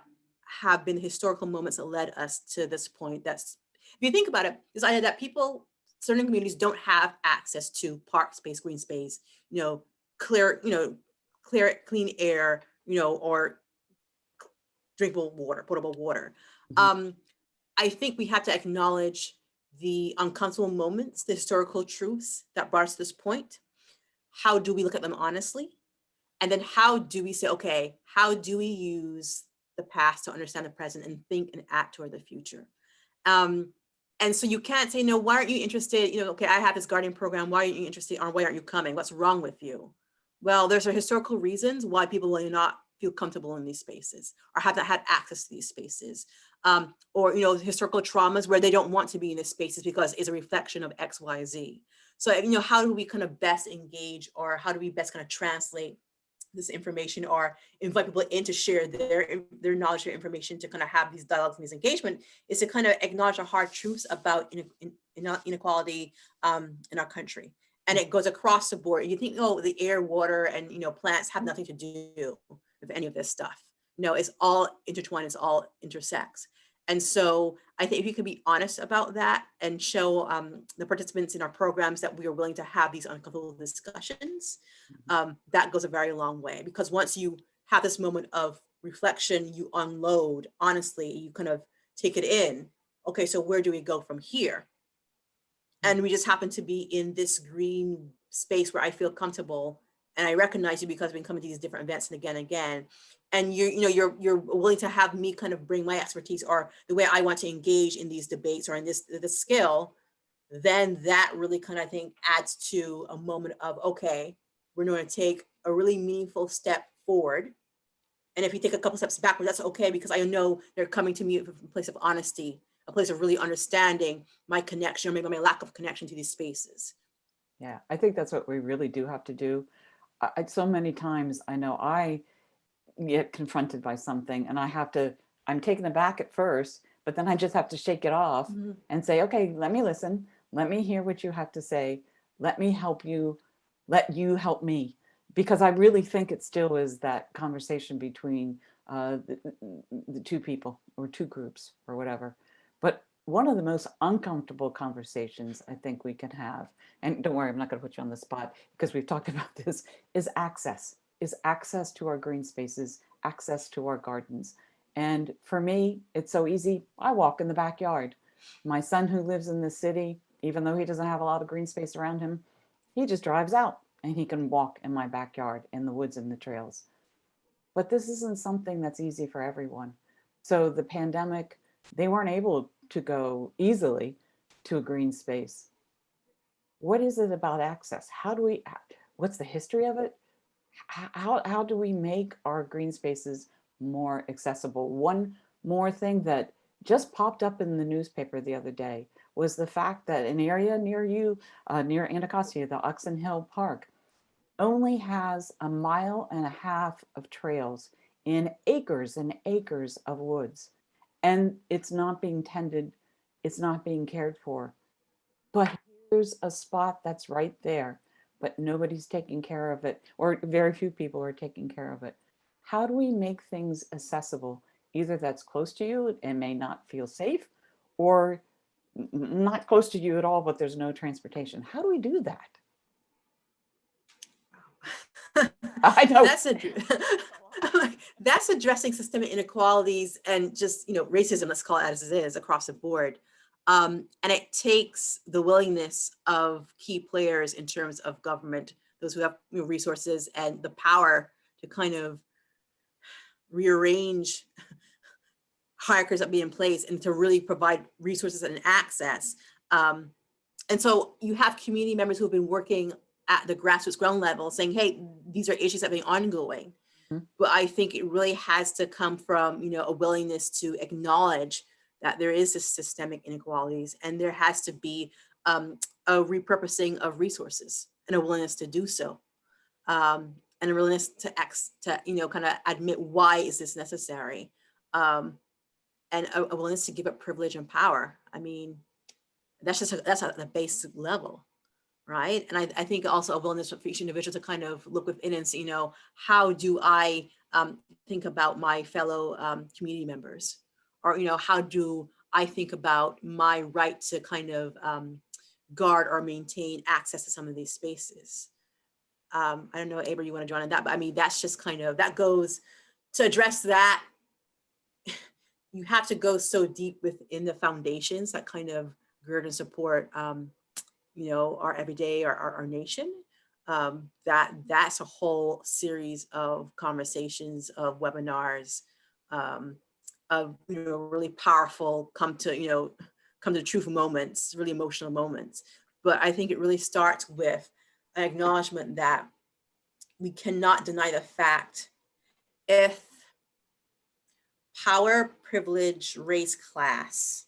have been historical moments that led us to this point? That's, if you think about it, this idea that people, certain communities don't have access to park space, green space, you know, clear, clean air, you know, or drinkable water, potable water. I think we have to acknowledge the uncomfortable moments, the historical truths that brought us to this point. How do we look at them honestly? And then how do we say, okay, how do we use the past to understand the present and think and act toward the future? And so you can't say, no, why aren't you interested? You know, okay, I have this gardening program. Why aren't you interested? Or why aren't you coming? What's wrong with you? Well, there's historical reasons why people will not feel comfortable in these spaces or have not had access to these spaces. Or, you know, historical traumas where they don't want to be in these spaces because it's a reflection of X, Y, Z. So, you know, how do we kind of best engage, or how do we best kind of translate this information, or invite people in to share their knowledge or information, to kind of have these dialogues and these engagement, is to kind of acknowledge the hard truths about inequality in our country. And it goes across the board. You think, oh, the air, water, and, you know, plants have nothing to do with any of this stuff. No, it's all intertwined, it's all intersects. And so I think if you could be honest about that and show the participants in our programs that we are willing to have these uncomfortable discussions, that goes a very long way. Because once you have this moment of reflection, you unload, honestly, you kind of take it in. Okay, so where do we go from here? And we just happen to be in this green space where I feel comfortable, and I recognize you because I've been coming to these different events and again. And you're willing to have me kind of bring my expertise or the way I want to engage in these debates or in this skill. Then that really kind of, I think, adds to a moment of, okay, we're going to take a really meaningful step forward. And if you take a couple steps backwards, that's okay, because I know they're coming to me from a place of honesty, a place of really understanding my connection, or maybe my lack of connection to these spaces. Yeah, I think that's what we really do have to do. So many times I know I get confronted by something and I'm taken aback at first, but then I just have to shake it off and say, okay, let me listen. Let me hear what you have to say. Let me help you. Let you help me. because I really think it still is that conversation between the two people or two groups or whatever. But one of the most uncomfortable conversations I think we can have, and don't worry, I'm not going to put you on the spot because we've talked about this, is access to our green spaces, access to our gardens. And for me, it's so easy. I walk in the backyard. My son, who lives in the city, even though he doesn't have a lot of green space around him, he just drives out and he can walk in my backyard, in the woods and the trails. But this isn't something that's easy for everyone. So the pandemic, they weren't able to go easily to a green space. What is it about access? What's the history of it? How do we make our green spaces more accessible? One more thing that just popped up in the newspaper the other day was the fact that an area near you, near Anacostia, the Oxon Hill Park, only has 1.5 miles of trails in acres and acres of woods. And it's not being tended, it's not being cared for. But here's a spot that's right there, but nobody's taking care of it, or very few people are taking care of it. How do we make things accessible? Either that's close to you and may not feel safe, or not close to you at all, but there's no transportation. How do we do that? I know. That's addressing systemic inequalities and just, racism, let's call it as it is, across the board. And it takes the willingness of key players in terms of government, those who have resources and the power to kind of rearrange hierarchies that be in place and to really provide resources and access. And so you have community members who have been working at the grassroots ground level saying, hey, these are issues that have been ongoing. Mm-hmm. But I think it really has to come from, a willingness to acknowledge that there is this systemic inequalities, and there has to be a repurposing of resources and a willingness to do so. And a willingness to kind of admit why is this necessary. And a willingness to give up privilege and power. I mean, that's at the basic level. Right. And I think also a willingness for each individual to kind of look within and say, how do I think about my fellow community members? Or, how do I think about my right to kind of guard or maintain access to some of these spaces? I don't know, Abra, you want to join on that, but I mean, that's just kind of, that goes to address that. You have to go so deep within the foundations that kind of gird and support our everyday, our nation, that's a whole series of conversations, of webinars, of really powerful come to truth moments, really emotional moments. But I think it really starts with an acknowledgement that we cannot deny the fact if power, privilege, race, class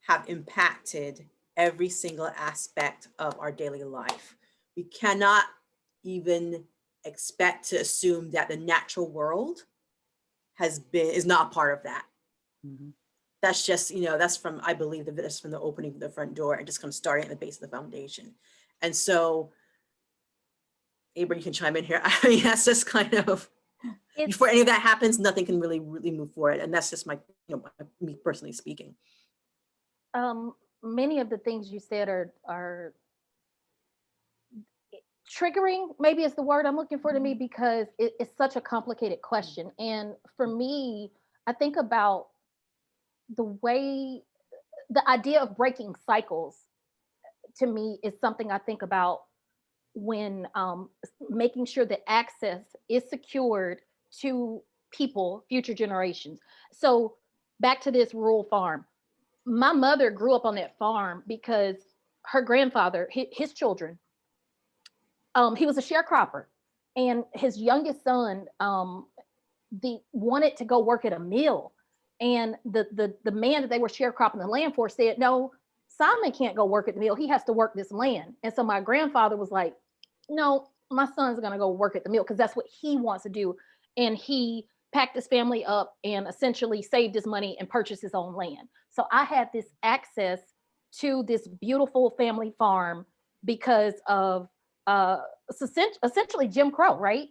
have impacted every single aspect of our daily life. We cannot even expect to assume that the natural world is not a part of that. Mm-hmm. That's just, that's from, I believe that's from the opening of the front door and just kind of starting at the base of the foundation. And so, Abra, you can chime in here. I mean, that's just kind of, before any of that happens, nothing can really move forward. And that's just me personally speaking. Many of the things you said are triggering, maybe is the word I'm looking for to me, because it's such a complicated question. And for me, I think about the idea of breaking cycles to me is something I think about when making sure that access is secured to people, future generations. So back to this rural farm. My mother grew up on that farm because her grandfather, his children, he was a sharecropper, and his youngest son wanted to go work at a mill, and the man that they were sharecropping the land for said, no, Simon can't go work at the mill. He has to work this land. And so my grandfather was like, no, my son's going to go work at the mill because that's what he wants to do. And he packed his family up and essentially saved his money and purchased his own land. So I had this access to this beautiful family farm because of essentially Jim Crow, right?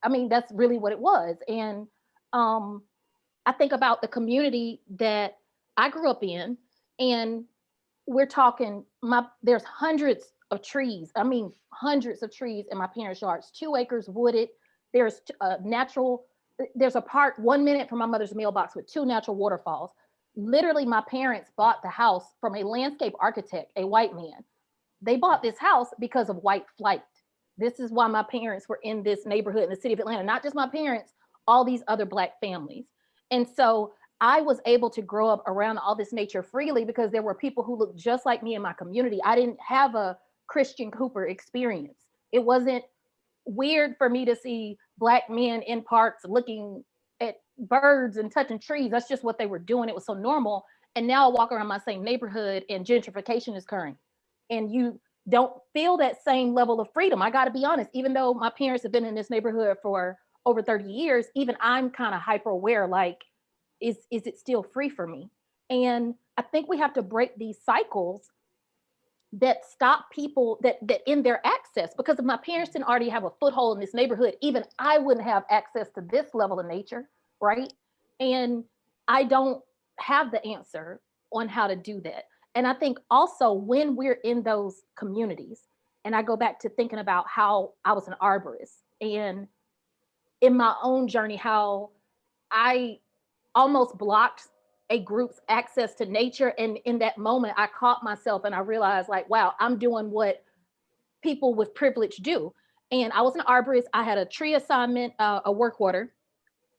I mean, that's really what it was. And I think about the community that I grew up in, and we're talking there's hundreds of trees. I mean, hundreds of trees in my parents' yards, 2 acres wooded. There's there's a park 1 minute from my mother's mailbox with 2 natural waterfalls. Literally, my parents bought the house from a landscape architect, a white man. They bought this house because of white flight. This is why my parents were in this neighborhood in the city of Atlanta, not just my parents, all these other Black families. And so I was able to grow up around all this nature freely because there were people who looked just like me in my community. I didn't have a Christian Cooper experience. It wasn't weird for me to see Black men in parks looking at birds and touching trees. That's just what they were doing. It was so normal. And now I walk around my same neighborhood and gentrification is occurring. And you don't feel that same level of freedom. I got to be honest, even though my parents have been in this neighborhood for over 30 years, even I'm kind of hyper aware, like, is it still free for me? And I think we have to break these cycles that stop people that in their access, because if my parents didn't already have a foothold in this neighborhood, even I wouldn't have access to this level of nature, right? And I don't have the answer on how to do that. And I think also when we're in those communities, and I go back to thinking about how I was an arborist, and in my own journey, how I almost blocked a group's access to nature. And in that moment, I caught myself and I realized, like, wow, I'm doing what people with privilege do. And I was an arborist. I had a tree assignment, a work order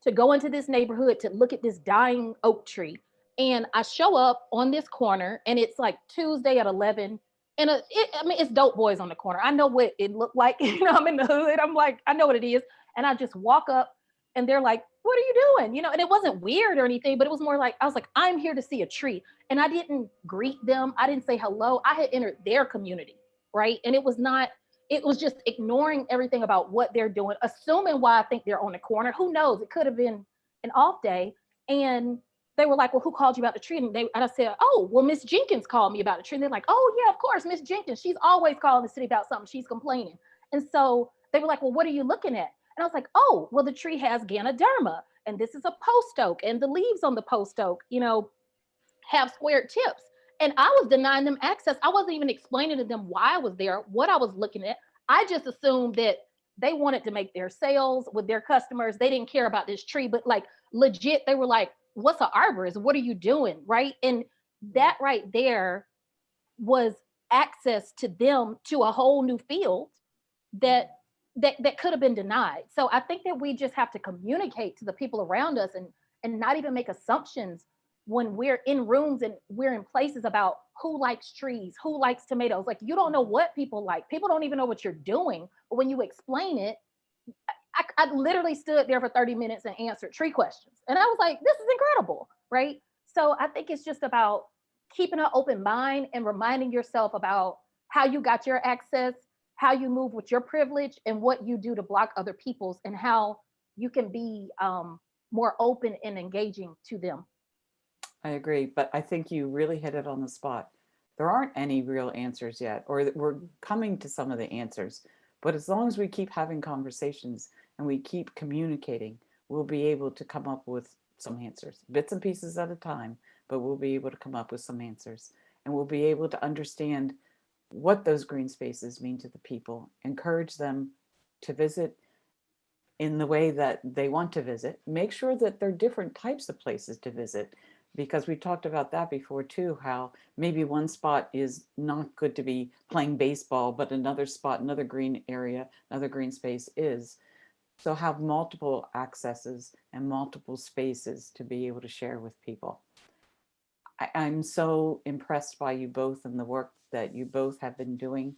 to go into this neighborhood to look at this dying oak tree. And I show up on this corner and it's like Tuesday at 11. And I mean, it's dope boys on the corner. I know what it looked like. I'm in the hood. I'm like, I know what it is. And I just walk up and they're like, what are you doing? And it wasn't weird or anything, but it was more like, I was like, I'm here to see a tree. And I didn't greet them. I didn't say hello. I had entered their community, right? And it was just ignoring everything about what they're doing, assuming why I think they're on the corner. Who knows? It could have been an off day. And they were like, well, who called you about the tree? And I said, oh, well, Miss Jenkins called me about the tree. And they're like, oh, yeah, of course, Miss Jenkins. She's always calling the city about something. She's complaining. And so they were like, well, what are you looking at? And I was like, oh, well, the tree has Ganoderma. And this is a post oak. And the leaves on the post oak, have squared tips. And I was denying them access. I wasn't even explaining to them why I was there, what I was looking at. I just assumed that they wanted to make their sales with their customers. They didn't care about this tree, but like legit, they were like, what's an arborist? What are you doing? Right. And that right there was access to them to a whole new field that could have been denied. So I think that we just have to communicate to the people around us and not even make assumptions when we're in rooms and we're in places about who likes trees, who likes tomatoes. Like, you don't know what people like. People don't even know what you're doing. But when you explain it, I literally stood there for 30 minutes and answered tree questions. And I was like, this is incredible, right? So I think it's just about keeping an open mind and reminding yourself about how you got your access, how you move with your privilege, and what you do to block other people's, and how you can be more open and engaging to them. I agree, but I think you really hit it on the spot. There aren't any real answers yet, or we're coming to some of the answers. But as long as we keep having conversations and we keep communicating, we'll be able to come up with some answers, bits and pieces at a time, but we'll be able to come up with some answers. And we'll be able to understand what those green spaces mean to the people, encourage them to visit in the way that they want to visit, make sure that there are different types of places to visit, because we talked about that before too, how maybe one spot is not good to be playing baseball, but another spot, another green area, another green space is. So have multiple accesses and multiple spaces to be able to share with people. I'm so impressed by you both and the work that you both have been doing.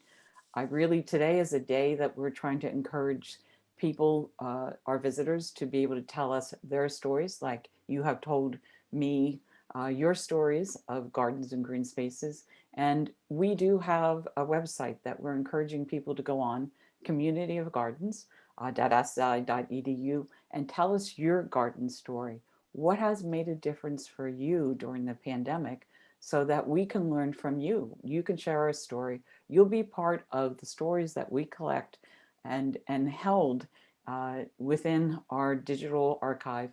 Today is a day that we're trying to encourage people, our visitors, to be able to tell us their stories, like you have told me your stories of gardens and green spaces. And we do have a website that we're encouraging people to go on, communityofgardens.si.edu, and tell us your garden story. What has made a difference for you during the pandemic so that we can learn from you. You can share a story. You'll be part of the stories that we collect and held within our digital archive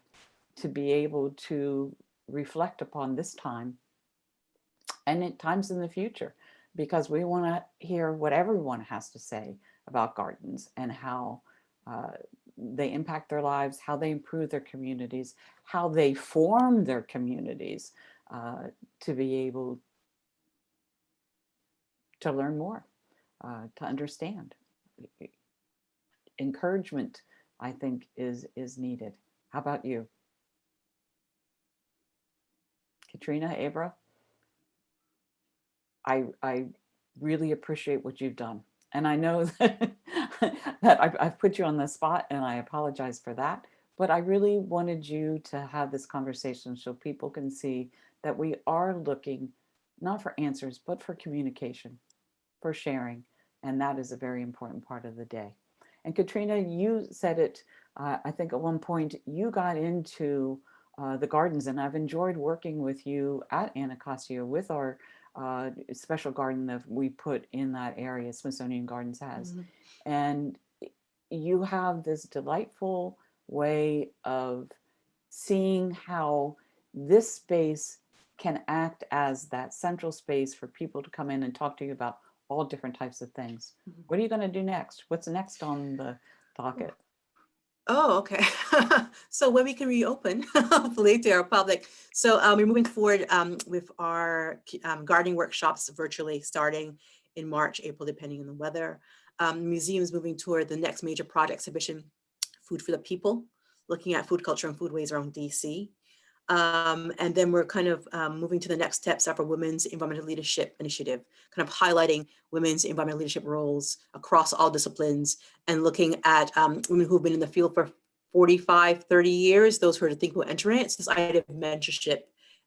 to be able to reflect upon this time and at times in the future, because we want to hear what everyone has to say about gardens and how they impact their lives, how they improve their communities, how they form their communities, to be able to learn more, to understand. Encouragement, I think, is needed. How about you? Katrina, Abra? I really appreciate what you've done. And I know that, I've put you on the spot, and I apologize for that. But I really wanted you to have this conversation so people can see that we are looking not for answers, but for communication, for sharing. And that is a very important part of the day. And Katrina, you said it, I think at one point, you got into the gardens, and I've enjoyed working with you at Anacostia with our special garden that we put in that area, Smithsonian Gardens has. Mm-hmm. And you have this delightful way of seeing how this space can act as that central space for people to come in and talk to you about all different types of things. Mm-hmm. What are you going to do next? What's next on the docket? Oh, okay. So when we can reopen, hopefully, to our public. So we're moving forward with our gardening workshops virtually starting in March, April, depending on the weather. Museum is moving toward the next major project exhibition, Food for the People, looking at food culture and foodways around DC. And then we're kind of moving to the next steps of our Women's Environmental Leadership Initiative, kind of highlighting women's environmental leadership roles across all disciplines and looking at women who've been in the field for 45, 30 years, those who are thinking about entering it. So this idea of mentorship,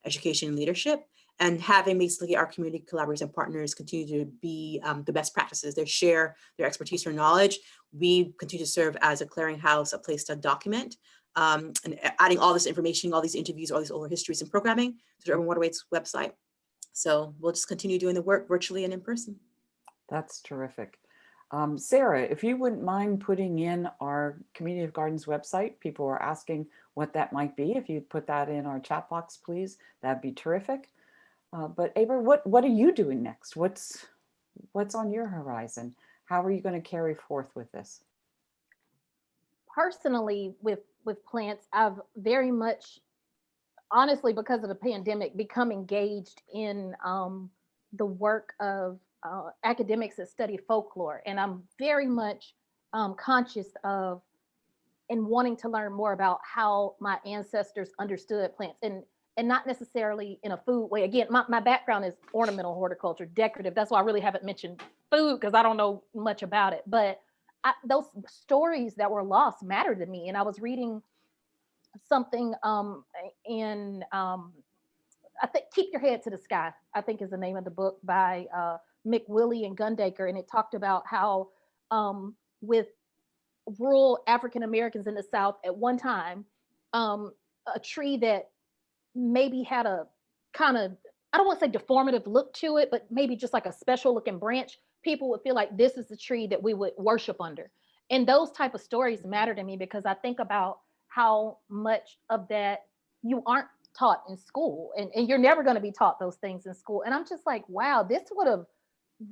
education, and leadership, and having basically our community collaborators and partners continue to be the best practices. They share their expertise or knowledge. We continue to serve as a clearinghouse, a place to document, and adding all this information, all these interviews, all these oral histories and programming to the Urban Waterways website. So we'll just continue doing the work virtually and in person. That's terrific. Sarah, if you wouldn't mind putting in our Community of Gardens website, people are asking what that might be. If you'd put that in our chat box, please, that'd be terrific. But Abra, what are you doing next? What's on your horizon? How are you going to carry forth with this? Personally, with plants, I've very much, honestly, because of the pandemic, become engaged in the work of academics that study folklore. And I'm very much conscious of and wanting to learn more about how my ancestors understood plants, and not necessarily in a food way. Again, my background is ornamental horticulture, decorative. That's why I really haven't mentioned food, because I don't know much about it. But those stories that were lost matter to me. And I was reading something in I think Keep Your Head to the Sky, I think is the name of the book, by McWillie and Gundaker. And it talked about how with rural African Americans in the South at one time, a tree that maybe had a kind of, I don't want to say deformative look to it, but maybe just like a special looking branch, people would feel like this is the tree that we would worship under. And those type of stories matter to me, because I think about how much of that you aren't taught in school, and you're never going to be taught those things in school. And I'm just like, wow, this would have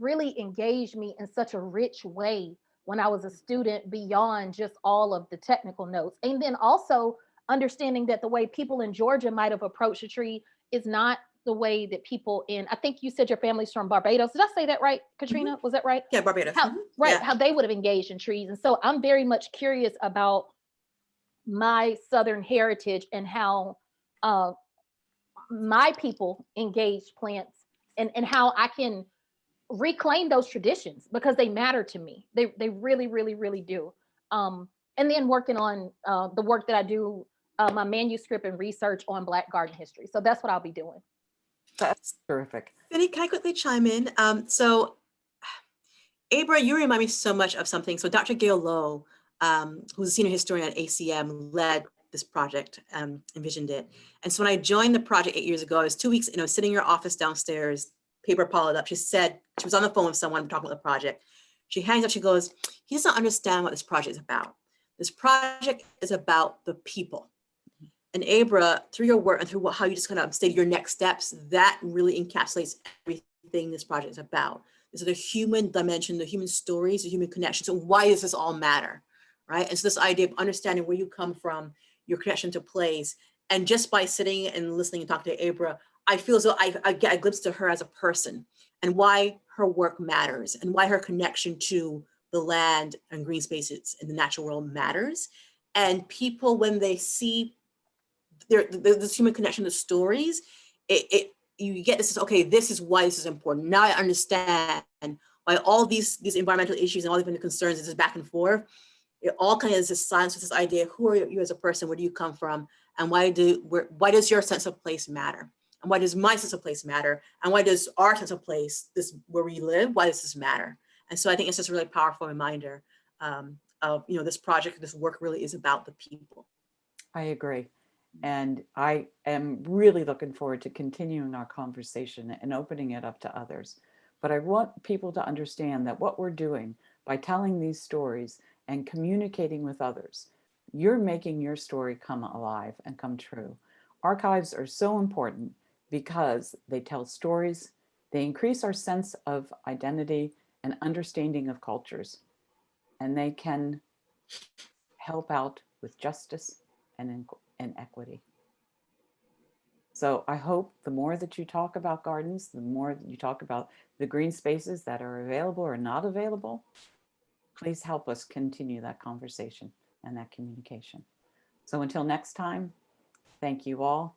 really engaged me in such a rich way when I was a student, beyond just all of the technical notes. And then also understanding that the way people in Georgia might have approached a tree is not the way that people in, I think you said your family's from Barbados. Did I say that right, Katrina? Mm-hmm. Was that right? Yeah, Barbados. How, mm-hmm. Right, Yeah. how they would have engaged in trees. And so I'm very much curious about my Southern heritage and how my people engaged plants, and how I can reclaim those traditions, because they matter to me. They really, really, really do. And then working on the work that I do, my manuscript and research on Black garden history. So that's what I'll be doing. That's terrific. Vinny, can I quickly chime in? So Abra, you remind me so much of something. So Dr. Gail Lowe, who's a senior historian at ACM, led this project, envisioned it. And so when I joined the project 8 years ago, I was 2 weeks, sitting in her office downstairs, paper piled up. She was on the phone with someone talking about the project. She hangs up, she goes, he doesn't understand what this project is about. This project is about the people. And Abra, through your work and through how you just kind of stated your next steps, that really encapsulates everything this project is about. This is the human dimension, the human stories, the human connection. So why does this all matter, right? And so this idea of understanding where you come from, your connection to place, and just by sitting and listening and talking to Abra, I feel as though I get a glimpse to her as a person and why her work matters and why her connection to the land and green spaces in the natural world matters. And people, when they see this human connection to stories, you get this, okay, this is why this is important. Now I understand why all these environmental issues and all different concerns, this is back and forth. It all kind of is this science with this idea, who are you as a person? Where do you come from? And why does your sense of place matter? And why does my sense of place matter? And why does our sense of place, this where we live, why does this matter? And so I think it's just a really powerful reminder of, this project, this work really is about the people. I agree. And I am really looking forward to continuing our conversation and opening it up to others. But I want people to understand that what we're doing by telling these stories and communicating with others, you're making your story come alive and come true. Archives are so important because they tell stories, they increase our sense of identity and understanding of cultures, and they can help out with justice and equity. So I hope the more that you talk about gardens, the more that you talk about the green spaces that are available or not available, please help us continue that conversation and that communication. So until next time, thank you all.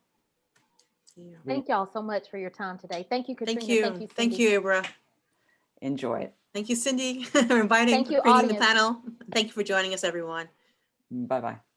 Yeah. Thank y'all so much for your time today. Thank you, Katrina. Thank you. Cindy. Thank you, Abra. Enjoy it. Thank you, Cindy, for inviting, Thank you, for creating the audience. panel. Thank you for joining us, everyone. Bye-bye.